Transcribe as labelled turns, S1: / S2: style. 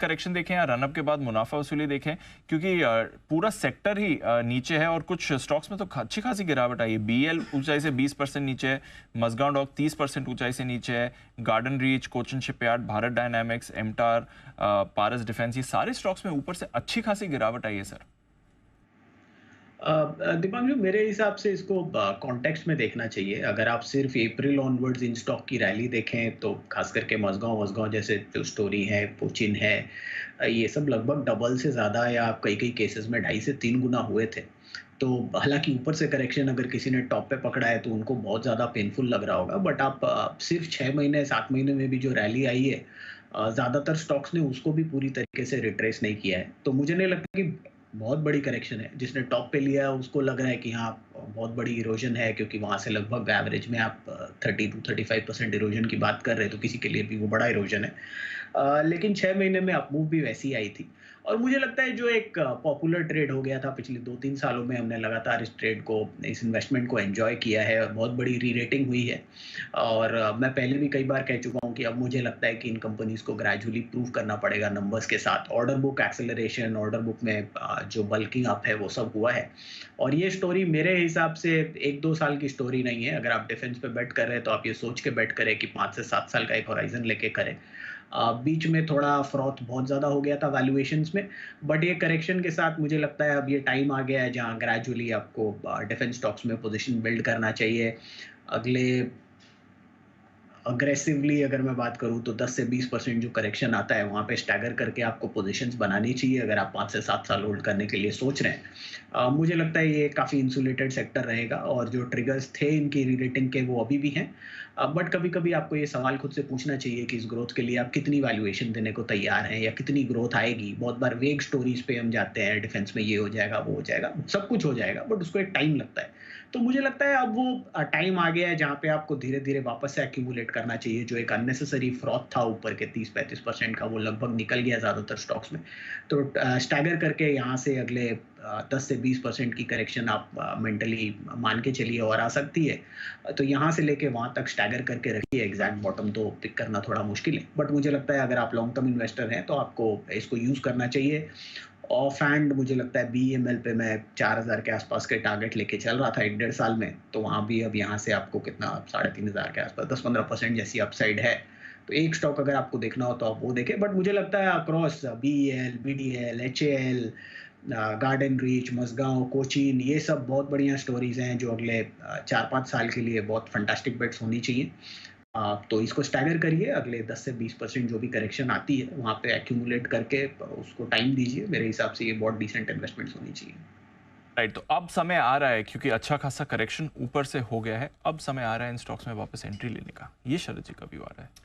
S1: Correction देखें या run up के बाद मुनाफा वसूली देखें, क्योंकि पूरा सेक्टर ही नीचे है और कुछ स्टॉक्स में तो अच्छी खासी गिरावट आई है। बीएल ऊंचाई से 20% नीचे है, मजगांव डॉक 30% ऊंचाई से नीचे है, गार्डन रीच, कोचिन शिपयार्ड, भारत डायनामिक्स, एमटार, पारस डिफेंस, ये सारे स्टॉक्स में ऊपर से अच्छी खासी गिरावट आई है सर।
S2: दीपांशु, मेरे हिसाब से इसको कॉन्टेक्स्ट में देखना चाहिए। अगर आप सिर्फ अप्रैल ऑनवर्ड्स इन स्टॉक की रैली देखें तो खास करके मजगांव वजगांव जैसे जो स्टोरी है, कोचिन है, ये सब लगभग डबल से ज़्यादा या कई कई केसेस में 2.5 से 3 गुना हुए थे। तो हालांकि ऊपर से करेक्शन अगर किसी ने टॉप पे पकड़ा है तो उनको बहुत ज़्यादा पेनफुल लग रहा होगा, बट आप सिर्फ 6 महीने 7 महीने में भी जो रैली आई है, ज़्यादातर स्टॉक्स ने उसको भी पूरी तरीके से रिट्रेस नहीं किया है। तो मुझे नहीं लगता कि बहुत बड़ी करेक्शन है। जिसने टॉप पे लिया है उसको लग रहा है कि हाँ, बहुत बड़ी इरोजन है, क्योंकि वहां से लगभग एवरेज में आप 30 to 35% इरोजन की बात कर रहे हैं, तो किसी के लिए भी वो बड़ा इरोजन है। लेकिन 6 महीने में अपमूव भी वैसी आई थी। और मुझे लगता है जो एक पॉपुलर ट्रेड हो गया था पिछले 2-3 सालों में, हमने लगातार इस ट्रेड को, इस इन्वेस्टमेंट को एंजॉय किया है और बहुत बड़ी री रेटिंग हुई है। और मैं पहले भी कई बार कह चुका हूँ कि अब मुझे लगता है कि इन कंपनीज को ग्रेजुअली प्रूव करना पड़ेगा नंबर्स के साथ। Order book acceleration, order book में जो बल्किंग अप है वो सब हुआ है। और ये स्टोरी मेरे हिसाब से 1-2 साल की स्टोरी नहीं है। अगर आप डिफेंस पे बेट कर रहे हैं तो आप ये सोच के बेट करें कि 5 से 7 साल का एक होराइजन लेके करें। बीच में थोड़ा फ्रॉथ बहुत ज़्यादा हो गया था वैल्यूएशंस में, बट ये करेक्शन के साथ मुझे लगता है अब ये टाइम आ गया है जहाँ ग्रेजुअली आपको डिफेंस स्टॉक्स में पोजीशन बिल्ड करना चाहिए। अगले अग्रेसिवली अगर मैं बात करूँ तो 10 से 20% जो करेक्शन आता है वहाँ पे स्टैगर करके आपको पोजीशंस बनानी चाहिए, अगर आप 5 से 7 साल होल्ड करने के लिए सोच रहे हैं। मुझे लगता है ये काफ़ी इंसुलेटेड सेक्टर रहेगा और जो ट्रिगर्स थे इनकी रीरेटिंग के वो अभी भी हैं। बट कभी-कभी आपको ये सवाल खुद से पूछना चाहिए कि इस ग्रोथ के लिए आप कितनी वैल्यूएशन देने को तैयार हैं या कितनी ग्रोथ आएगी। बहुत बार वेग स्टोरीज पे हम जाते हैं, डिफेंस में ये हो जाएगा, वो हो जाएगा, सब कुछ हो जाएगा, बट उसको एक टाइम लगता है। तो मुझे लगता है अब वो टाइम आ गया है जहाँ पे आपको धीरे-धीरे वापस से एक्यूमुलेट करना चाहिए। जो एक अननेसेसरी फ्रॉथ था ऊपर के 30-35% का, वो लगभग निकल गया ज़्यादातर स्टॉक्स में। तो स्टैगर करके यहाँ से अगले 10 से 20% की करेक्शन आप मेंटली मान के चलिए और आ सकती है। तो यहाँ से लेके वहाँ तक स्टैगर करके रखिए। एग्जैक्ट बॉटम तो पिक करना थोड़ा मुश्किल है, बट मुझे लगता है अगर आप लॉन्ग टर्म इन्वेस्टर हैं तो आपको इसको यूज़ करना चाहिए। ऑफ हैंड मुझे लगता है बीईएमएल पे मैं 4000 के आसपास के टारगेट लेके चल रहा था 1-1.5 साल में, तो वहाँ भी अब यहाँ से आपको कितना 3500 के आसपास 10-15% जैसी अपसाइड है। तो एक स्टॉक अगर आपको देखना हो तो आप वो देखें, बट मुझे लगता है across BEL, BDL, HAL, garden reach, Mazagon, Cochin, ये सब बहुत बढ़िया स्टोरीज हैं जो अगले 4-5 साल के लिए बहुत फंटास्टिक बेट्स होनी चाहिए। तो इसको स्टैगर करिए, अगले 10 से 20% जो भी करेक्शन आती है वहाँ पे एक्यूमुलेट करके उसको टाइम दीजिए। मेरे हिसाब से ये बहुत डिसेंट इन्वेस्टमेंट्स होनी चाहिए।
S1: राइट, तो अब समय आ रहा है, क्योंकि अच्छा खासा करेक्शन ऊपर से हो गया है, अब समय आ रहा है इन स्टॉक्स में वापस एंट्री लेने का। ये शरद जी का व्यू आ रहा है।